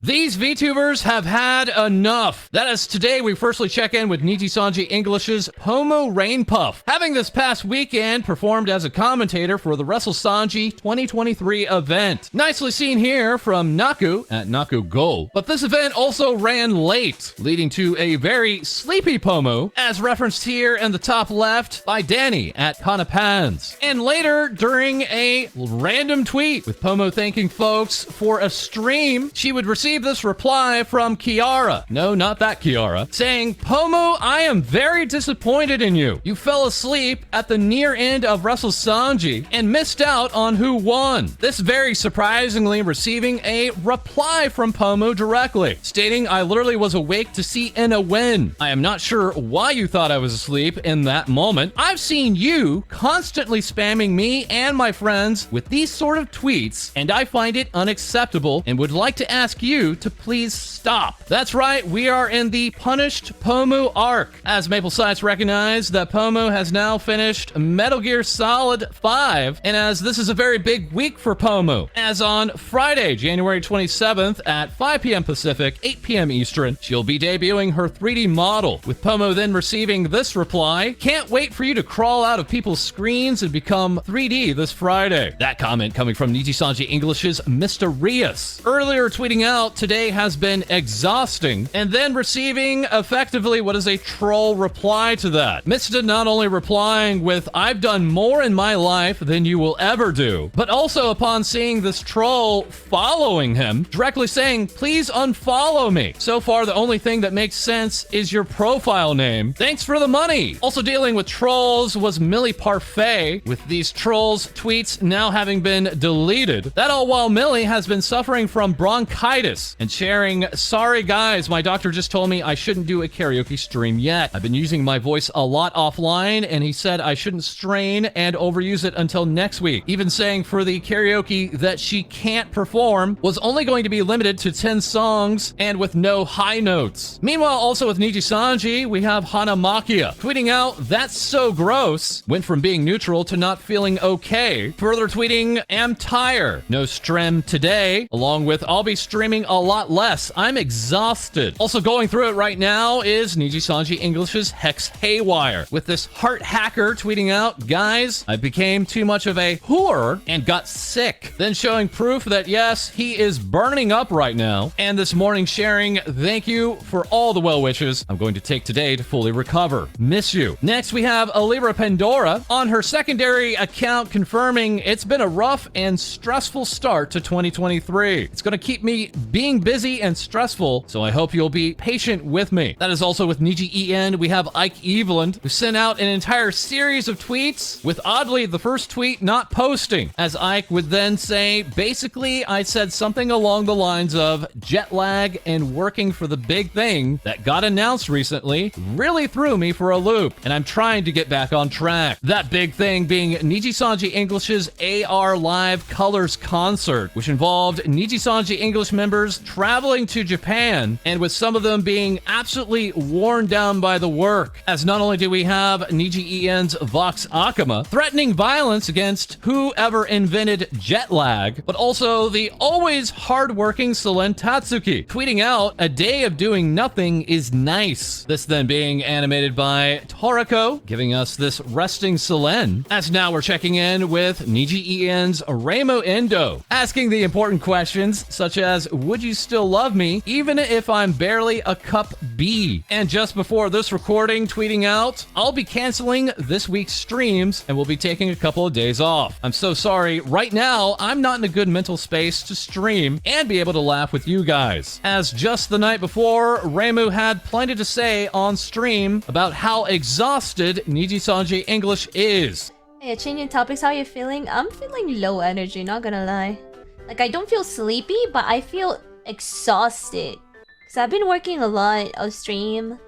These VTubers have had enough. That is, today we firstly check in with Nijisanji English's Pomo Rainpuff, having this past weekend performed as a commentator for the WrestleSanji 2023 event. Nicely seen here from Naku at Naku Go. But this event also ran late, leading to a very sleepy Pomo, as referenced here in the top left by Danny at Kanapans. And later, during a random tweet with Pomo thanking folks for a stream, she would receive this reply from Kiara. No, not that Kiara. Saying, Pomo, I am very disappointed in you. You fell asleep at the near end of WrestleSanji and missed out on who won. This very surprisingly receiving a reply from Pomo directly, stating, I literally was awake to see Ina win. I am not sure why you thought I was asleep in that moment. I've seen you constantly spamming me and my friends with these sort of tweets, and I find it unacceptable and would like to ask you to please stop. That's right, we are in the Punished Pomo arc, as Maple Sites recognized that Pomo has now finished Metal Gear Solid 5, and as this is a very big week for Pomo, as on Friday, January 27th at 5 p.m. Pacific, 8 p.m. Eastern, she'll be debuting her 3D model, with Pomo then receiving this reply, can't wait for you to crawl out of people's screens and become 3D this Friday. That comment coming from Nijisanji English's Mysterious. Earlier tweeting out, today has been exhausting, and then receiving effectively what is a troll reply to that. Mista not only replying with, I've done more in my life than you will ever do, but also upon seeing this troll following him, directly saying, please unfollow me. So far, the only thing that makes sense is your profile name. Thanks for the money. Also dealing with trolls was Millie Parfait, with these trolls' tweets now having been deleted. That all while Millie has been suffering from bronchitis and sharing, sorry guys, my doctor just told me I shouldn't do a karaoke stream yet. I've been using my voice a lot offline, and he said I shouldn't strain and overuse it until next week. Even saying for the karaoke that she can't perform was only going to be limited to 10 songs and with no high notes. Meanwhile, also with Nijisanji, we have Hanamakia tweeting out, that's so gross, went from being neutral to not feeling okay. Further tweeting, am tired, no stream today, along with I'll be streaming a lot less. I'm exhausted. Also going through it right now is Nijisanji English's Hex Haywire, with this heart hacker tweeting out, guys, I became too much of a whore and got sick. Then showing proof that yes, he is burning up right now. And this morning sharing, thank you for all the well wishes. I'm going to take today to fully recover. Miss you. Next we have Alibra Pandora on her secondary account confirming it's been a rough and stressful start to 2023. It's going to keep me being busy and stressful, so I hope you'll be patient with me. That is also with NijiEN. We have Ike Eveland, who sent out an entire series of tweets, with oddly the first tweet not posting, as Ike would then say, basically, I said something along the lines of jet lag and working for the big thing that got announced recently really threw me for a loop, and I'm trying to get back on track. That big thing being Nijisanji English's AR Live Colors concert, which involved Nijisanji English members traveling to Japan, and with some of them being absolutely worn down by the work, as not only do we have NijiEN's Vox Akama threatening violence against whoever invented jet lag, but also the always hardworking Selen Tatsuki tweeting out, a day of doing nothing is nice. This then being animated by Toriko, giving us this resting Selen, as now we're checking in with NijiEN's Reimo Endo, asking the important questions such as, would you still love me even if I'm barely a cup B? And just before this recording, tweeting out, I'll be canceling this week's streams and will be taking a couple of days off. I'm so sorry. Right now, I'm not in a good mental space to stream and be able to laugh with you guys. As just the night before, Reimu had plenty to say on stream about how exhausted Nijisanji English is. Hey, changing topics, how are you feeling? I'm feeling low energy, not gonna lie. Like, I don't feel sleepy, but I feel exhausted. Because I've been working a lot on stream.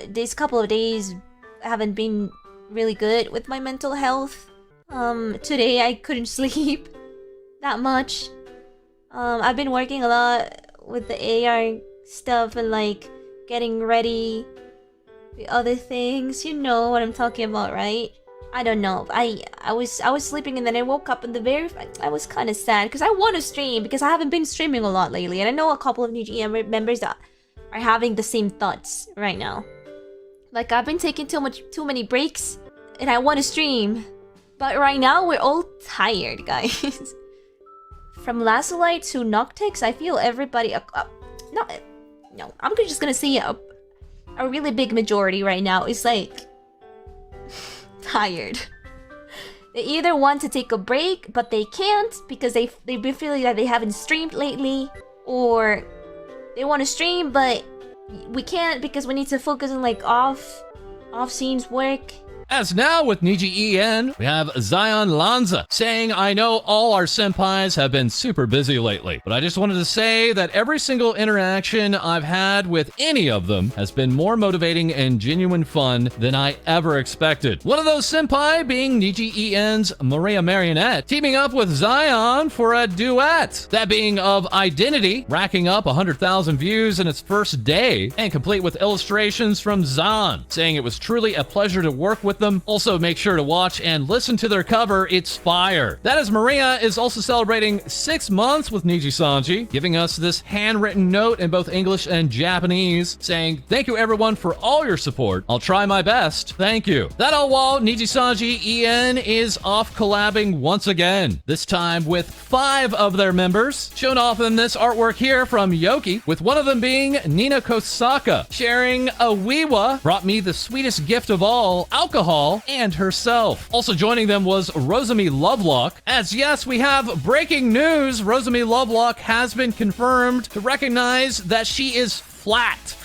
These couple of days haven't been really good with my mental health. Today I couldn't sleep that much. I've been working a lot with the AR stuff and like getting ready the other things. You know what I'm talking about, right? I don't know. I was sleeping and then I woke up and I was kind of sad because I want to stream because I haven't been streaming a lot lately, and I know a couple of NijiEN members that are having the same thoughts right now. Like, I've been taking too many breaks and I want to stream, but right now we're all tired, guys. From Lazulite to Noctix, I feel everybody no, I'm just gonna say a really big majority right now is like tired. They either want to take a break, but they can't because they've been feeling that they haven't streamed lately, or they want to stream but we can't because we need to focus on like off scenes work. As now with NijiEN, we have Zaion LanZa saying, I know all our senpais have been super busy lately, but I just wanted to say that every single interaction I've had with any of them has been more motivating and genuine fun than I ever expected. One of those senpai being NijiEN's Marionette teaming up with Zaion for a duet. That being of Identity, racking up 100,000 views in its first day, and complete with illustrations from Zan, saying it was truly a pleasure to work with them. Also, make sure to watch and listen to their cover. It's fire. That is, Maria is also celebrating 6 months with Nijisanji, giving us this handwritten note in both English and Japanese, saying, thank you everyone for all your support. I'll try my best. Thank you. That all while Nijisanji EN is off collabing once again, this time with 5 of their members, shown off in this artwork here from Yoki, with one of them being Nina Kosaka, sharing a Wiwa brought me the sweetest gift of all, alcohol, and herself. Also joining them was Rosemi Lovelock. As yes, we have breaking news. Rosemi Lovelock has been confirmed to recognize that she is flat.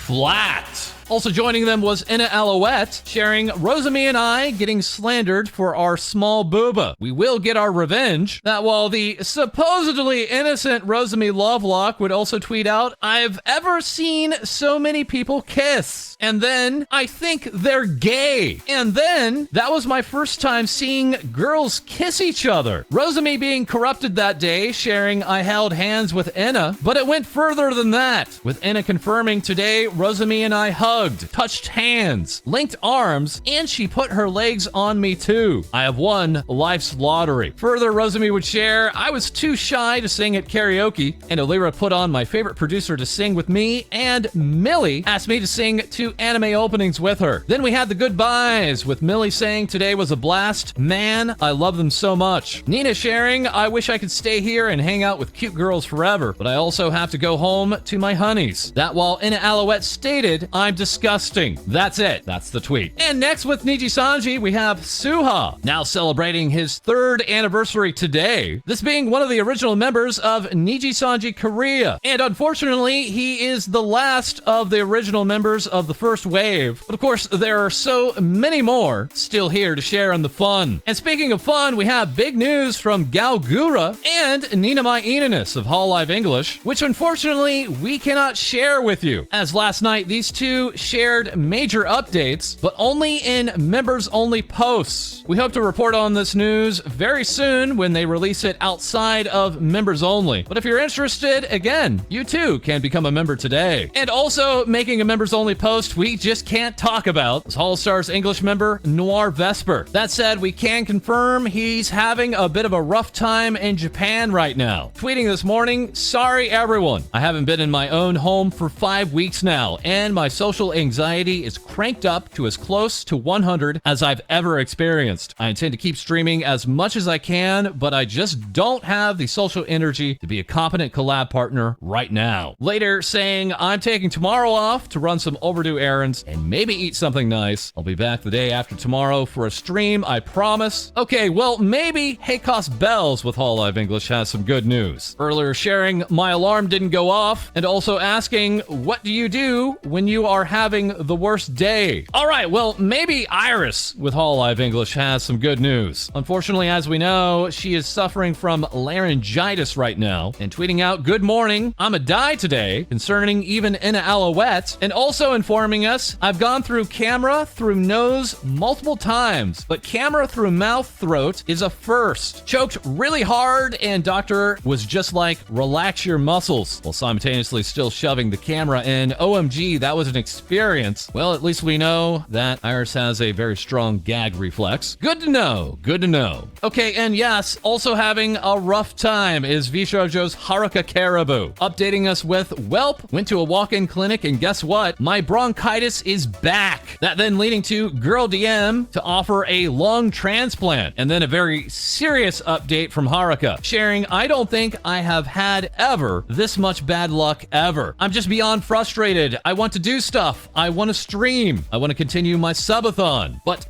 Also joining them was Inna Alouette, sharing Rosemi and I getting slandered for our small booba. We will get our revenge. That while the supposedly innocent Rosemi Lovelock would also tweet out, I've ever seen so many people kiss. And then, I think they're gay. And then, that was my first time seeing girls kiss each other. Rosemi being corrupted that day, sharing I held hands with Inna, but it went further than that, with Inna confirming today Rosemi and I hugged, touched hands, linked arms, and she put her legs on me too. I have won life's lottery. Further, Rosemi would share, I was too shy to sing at karaoke, and Olira put on my favorite producer to sing with me, and Millie asked me to sing 2 anime openings with her. Then we had the goodbyes, with Millie saying today was a blast. Man, I love them so much. Nina sharing, I wish I could stay here and hang out with cute girls forever, but I also have to go home to my honeys. That while Inna Alouette stated, I'm disgusting. That's it. That's the tweet. And next with Nijisanji, we have Suha, now celebrating his 3rd anniversary today. This being one of the original members of Nijisanji Korea. And unfortunately, he is the last of the original members of the first wave. But of course, there are so many more still here to share in the fun. And speaking of fun, we have big news from Gawr Gura and Ninomae of Hall Live English, which unfortunately we cannot share with you, as last night these two shared major updates, but only in members-only posts. We hope to report on this news very soon when they release it outside of members only. But if you're interested, again, you too can become a member today. And also making a members-only post we just can't talk about is Hall Stars English member Noir Vesper. That said, we can confirm he's having a bit of a rough time in Japan right now. Tweeting this morning, sorry everyone, I haven't been in my own home for 5 weeks now, and my social anxiety is cranked up to as close to 100 as I've ever experienced. I intend to keep streaming as much as I can, but I just don't have the social energy to be a competent collab partner right now. Later saying, I'm taking tomorrow off to run some overdue errands and maybe eat something nice. I'll be back the day after tomorrow for a stream, I promise. Okay, well, maybe Haycos Bells with Hall Live English has some good news. Earlier sharing, my alarm didn't go off, and also asking, what do you do when you are having the worst day? All right, well, maybe IRyS with Hall Live English has some good news. Unfortunately, as we know, she is suffering from laryngitis right now, and tweeting out, good morning, I'm a die today, concerning even Inna Alouette, and also informing us, I've gone through camera through nose multiple times, but camera through mouth throat is a first. Choked really hard, and doctor was just like, relax your muscles, while simultaneously still shoving the camera camera, and OMG, that was an experience. Well, at least we know that IRyS has a very strong gag reflex. Good to know, good to know. Okay, and yes, also having a rough time is Vshojo's Haruka Karibu, updating us with, welp, went to a walk-in clinic and guess what? My bronchitis is back. That then leading to Girl DM to offer a lung transplant, and then a very serious update from Haruka, sharing, I don't think I have had ever this much bad luck ever. I'm just beyond frustrated. I want to do stuff. I want to stream. I want to continue my subathon, but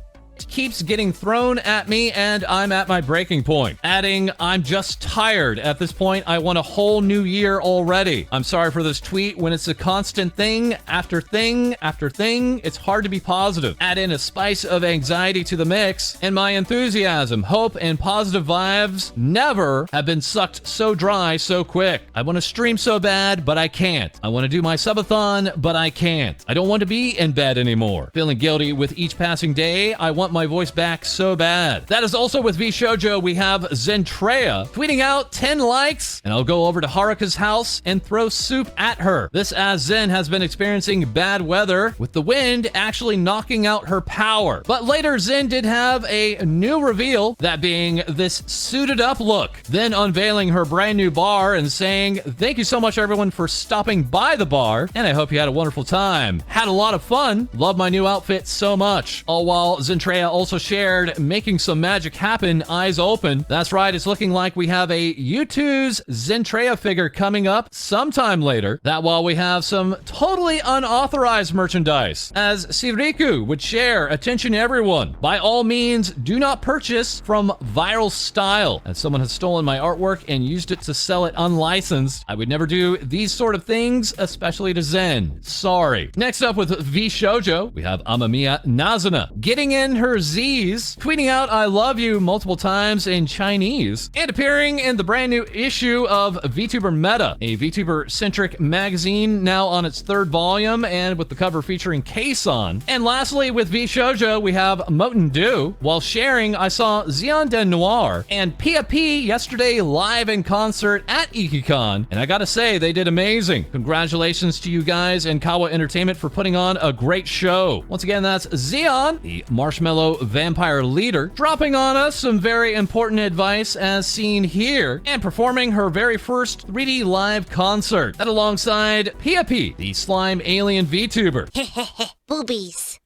keeps getting thrown at me and I'm at my breaking point. Adding, I'm just tired. At this point, I want a whole new year already. I'm sorry for this tweet. When it's a constant thing after thing after thing, it's hard to be positive. Add in a spice of anxiety to the mix, and my enthusiasm, hope, and positive vibes never have been sucked so dry so quick. I want to stream so bad, but I can't. I want to do my subathon, but I can't. I don't want to be in bed anymore. Feeling guilty with each passing day. I want my voice back so bad. That is also with Vshojo. We have Zentroya tweeting out 10 likes, and I'll go over to Haruka's house and throw soup at her. This as Zen has been experiencing bad weather, with the wind actually knocking out her power. But later, Zen did have a new reveal, that being this suited up look, then unveiling her brand new bar and saying, thank you so much everyone for stopping by the bar, and I hope you had a wonderful time. Had a lot of fun. Love my new outfit so much. All while Zentroya also shared making some magic happen, eyes open. That's right, it's looking like we have a U2's Zentroya figure coming up sometime later. That while we have some totally unauthorized merchandise. As Siriku would share, attention everyone, by all means do not purchase from Viral Style, as someone has stolen my artwork and used it to sell it unlicensed. I would never do these sort of things, especially to Zen. Sorry. Next up with Vshojo, we have Amamiya Nazuna getting in her Z's, tweeting out I love you multiple times in Chinese, and appearing in the brand new issue of VTuber Meta, a VTuber-centric magazine now on its 3rd volume and with the cover featuring Kason. And lastly, with Vshojo, we have Mooni Debut. While sharing, I saw Xion de Noir and PiaPi yesterday live in concert at IkiCon, and I gotta say, they did amazing. Congratulations to you guys and Kawa Entertainment for putting on a great show. Once again, that's Xion, the marshmallow vampire leader, dropping on us some very important advice as seen here, and performing her very first 3D live concert. That alongside PiaPi, the slime alien VTuber. Boobies.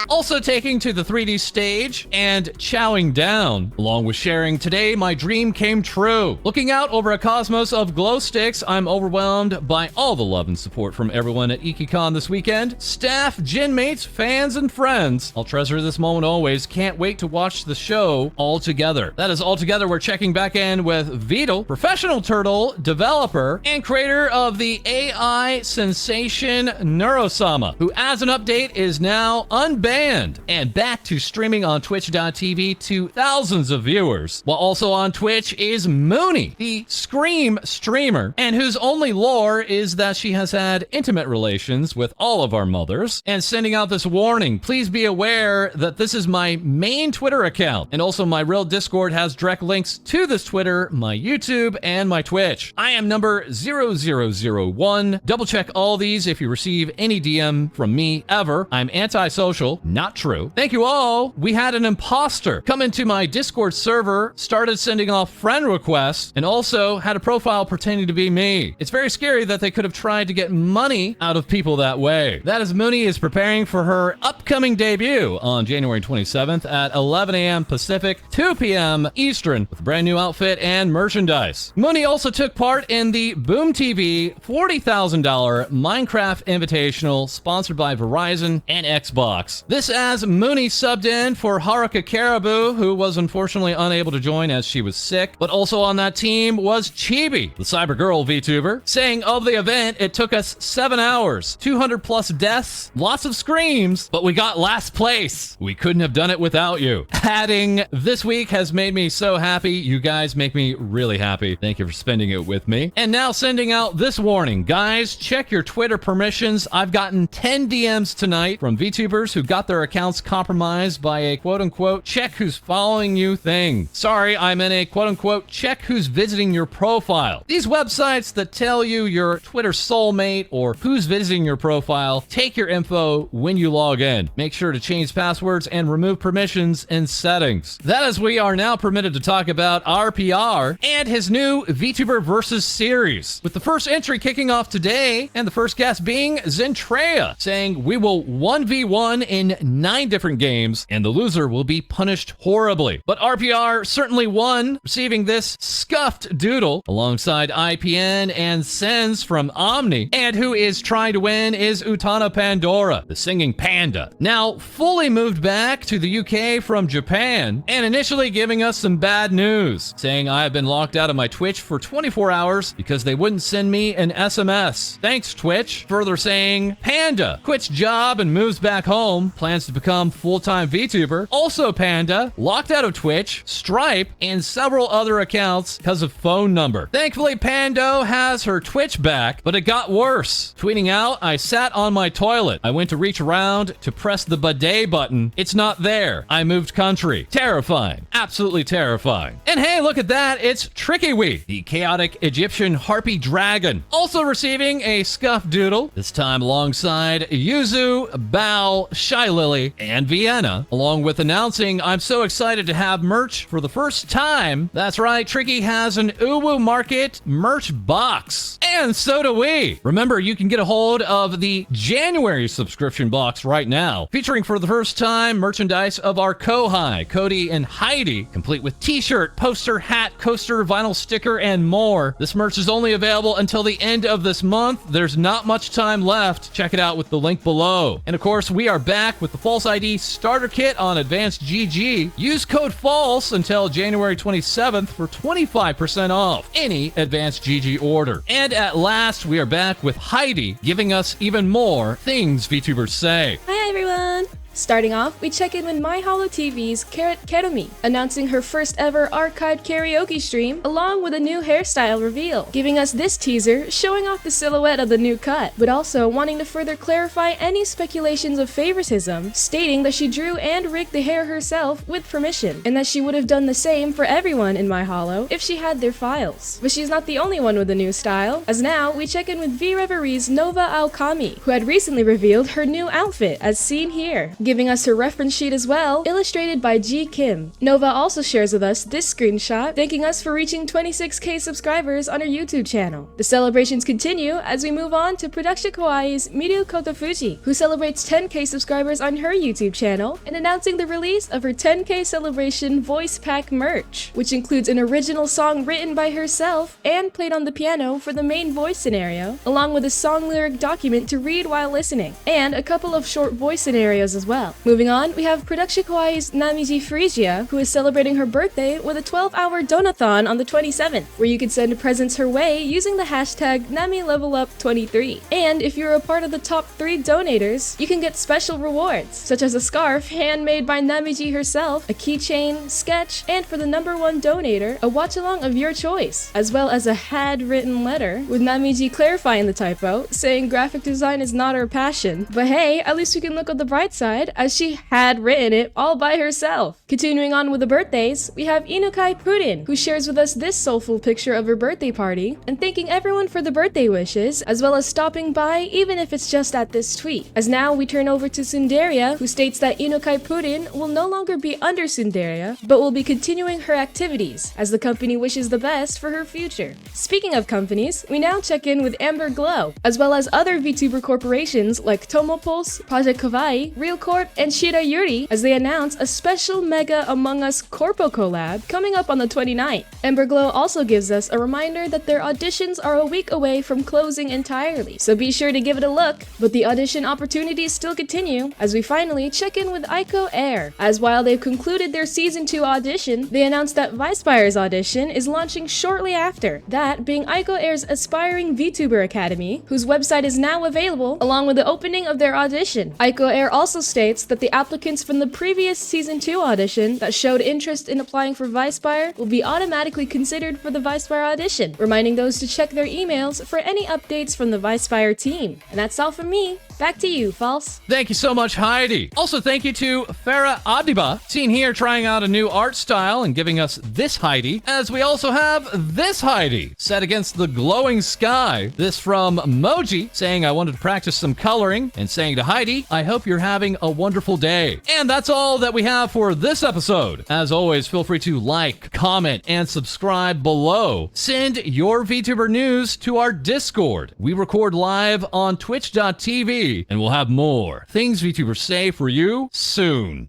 Also taking to the 3D stage and chowing down, along with sharing, today my dream came true. Looking out over a cosmos of glow sticks, I'm overwhelmed by all the love and support from everyone at IkiCon this weekend. Staff, gin mates, fans, and friends. I'll treasure this moment always. Can't wait to watch the show all together. That is all together. We're checking back in with Vidal, professional turtle, developer, and creator of the AI sensation Neuro-sama, who as an update is now unbanned and back to streaming on twitch.tv to thousands of viewers. While also on Twitch is Mooni, the Scream streamer, and whose only lore is that she has had intimate relations with all of our mothers, and sending out this warning, please be aware that this is my main Twitter account, and also my real Discord has direct links to this Twitter, my YouTube, and my Twitch. I am number 0001. Double check all these if you receive any DM from me ever. I'm antisocial, not true. Thank you all. We had an imposter come into my Discord server, started sending off friend requests, and also had a profile pretending to be me. It's very scary that they could have tried to get money out of people that way. That is Mooni is preparing for her upcoming debut on January 27th at 11 a.m. Pacific, 2 p.m. Eastern, with a brand new outfit and merchandise. Mooni also took part in the Boom TV $40,000 Minecraft Invitational sponsored by Verizon and Xbox. This as Mooni subbed in for Haruka Karibu, who was unfortunately unable to join as she was sick, but also on that team was Chibi, the cyber girl VTuber, saying of the event, it took us 7 hours, 200 plus deaths, lots of screams, but we got last place. We couldn't have done it without you. Adding, this week has made me so happy. You guys make me really happy. Thank you for spending it with me. And now sending out this warning. Guys, check your Twitter permissions. I've gotten 10 DMs tonight from VTubers who who got their accounts compromised by a quote-unquote check who's following you thing. Sorry, I meant a quote-unquote check who's visiting your profile. These websites that tell you your Twitter soulmate or who's visiting your profile take your info when you log in. Make sure to change passwords and remove permissions in settings. That is, we are now permitted to talk about RPR and his new VTuber Versus series, with the first entry kicking off today and the first guest being Zentroya, saying we will 1v1 in 9 different games and the loser will be punished horribly. But RPR certainly won, receiving this scuffed doodle alongside IPN and Sens from Omni, and who is trying to win is Utano Pandora, the singing panda, now fully moved back to the UK from Japan, and initially giving us some bad news, saying I have been locked out of my Twitch for 24 hours because they wouldn't send me an SMS. Thanks, Twitch. Further saying, Panda quits job and moves back home, plans to become full-time VTuber. Also Panda, locked out of Twitch, Stripe, and several other accounts because of phone number. Thankfully, Pando has her Twitch back, but it got worse. Tweeting out, I sat on my toilet. I went to reach around to press the bidet button. It's not there. I moved country. Terrifying. Absolutely terrifying. And hey, look at that. It's Trickywi, the chaotic Egyptian harpy dragon, also receiving a scuffed doodle, this time alongside Yuzu, Bao, Shy Lily, and Vienna, along with announcing, I'm so excited to have merch for the first time. That's right, Tricky has an Uwu Market merch box. And so do we. Remember, you can get a hold of the January subscription box right now, featuring for the first time merchandise of our Kohai, Cody, and Hai-Dee, complete with t-shirt, poster, hat, coaster, vinyl sticker, and more. This merch is only available until the end of this month. There's not much time left. Check it out with the link below. And of course, we are back with the FalseEyeD starter kit on Advanced GG. Use code FALSE until January 27th for 25% off any Advanced GG order. And at last, we are back with Hai-Dee giving us even more things VTubers say. Hi everyone! Starting off, we check in with MyHoloTV's Carrot Kerumi, announcing her first ever archived karaoke stream, along with a new hairstyle reveal, giving us this teaser showing off the silhouette of the new cut, but also wanting to further clarify any speculations of favoritism, stating that she drew and rigged the hair herself with permission, and that she would have done the same for everyone in MyHolo if she had their files. But she's not the only one with a new style, as now we check in with V-Reverie's Nova Aokami, who had recently revealed her new outfit as seen here, giving us her reference sheet as well, illustrated by G Kim. Nova also shares with us this screenshot, thanking us for reaching 26k subscribers on her YouTube channel. The celebrations continue as we move on to Production Kawaii's Miru Kotofuji, who celebrates 10k subscribers on her YouTube channel and announcing the release of her 10k celebration voice pack merch, which includes an original song written by herself and played on the piano for the main voice scenario, along with a song lyric document to read while listening, and a couple of short voice scenarios as well. Moving on, we have Production Kawaii's Namiji Phrygia, who is celebrating her birthday with a 12-hour donathon on the 27th, where you can send presents her way using the hashtag NamiLevelUp23. And if you're a part of the top 3 donators, you can get special rewards, such as a scarf handmade by Namiji herself, a keychain, sketch, and for the #1 donator, a watch-along of your choice, as well as a had-written letter, with Namiji clarifying the typo, saying graphic design is not her passion. But hey, at least we can look on the bright side, as she had written it all by herself. Continuing on with the birthdays, we have Inukai Purin, who shares with us this soulful picture of her birthday party, and thanking everyone for the birthday wishes, as well as stopping by even if it's just at this tweet. As now we turn over to Sundaria, who states that Inukai Purin will no longer be under Sundaria, but will be continuing her activities, as the company wishes the best for her future. Speaking of companies, we now check in with Amber Glow, as well as other VTuber corporations like Tomopulse, Project Kawaii, Real Corp, and Shira Yuri, as they announce a special Mega Among Us Corpo collab coming up on the 29th. Amber Glow also gives us a reminder that their auditions are a week away from closing entirely, so be sure to give it a look. But the audition opportunities still continue, as we finally check in with Aiko Air, as while they've concluded their Season 2 audition, they announced that Vispire's audition is launching shortly after, that being Aiko Air's Aspiring VTuber Academy, whose website is now available, along with the opening of their audition. Aiko Air also states states that the applicants from the previous Season 2 audition that showed interest in applying for Vspire will be automatically considered for the Vspire audition, reminding those to check their emails for any updates from the Vspire team. And that's all from me. Back to you, False. Thank you so much, Hai-Dee. Also, thank you to Farah Adiba, seen here trying out a new art style and giving us this Hai-Dee, as we also have this Hai-Dee, set against the glowing sky. This from Moji, saying I wanted to practice some coloring, and saying to Hai-Dee, I hope you're having a wonderful day. And that's all that we have for this episode. As always, feel free to like, comment, and subscribe below. Send your VTuber news to our Discord. We record live on twitch.tv, and we'll have more things VTubers say for you soon.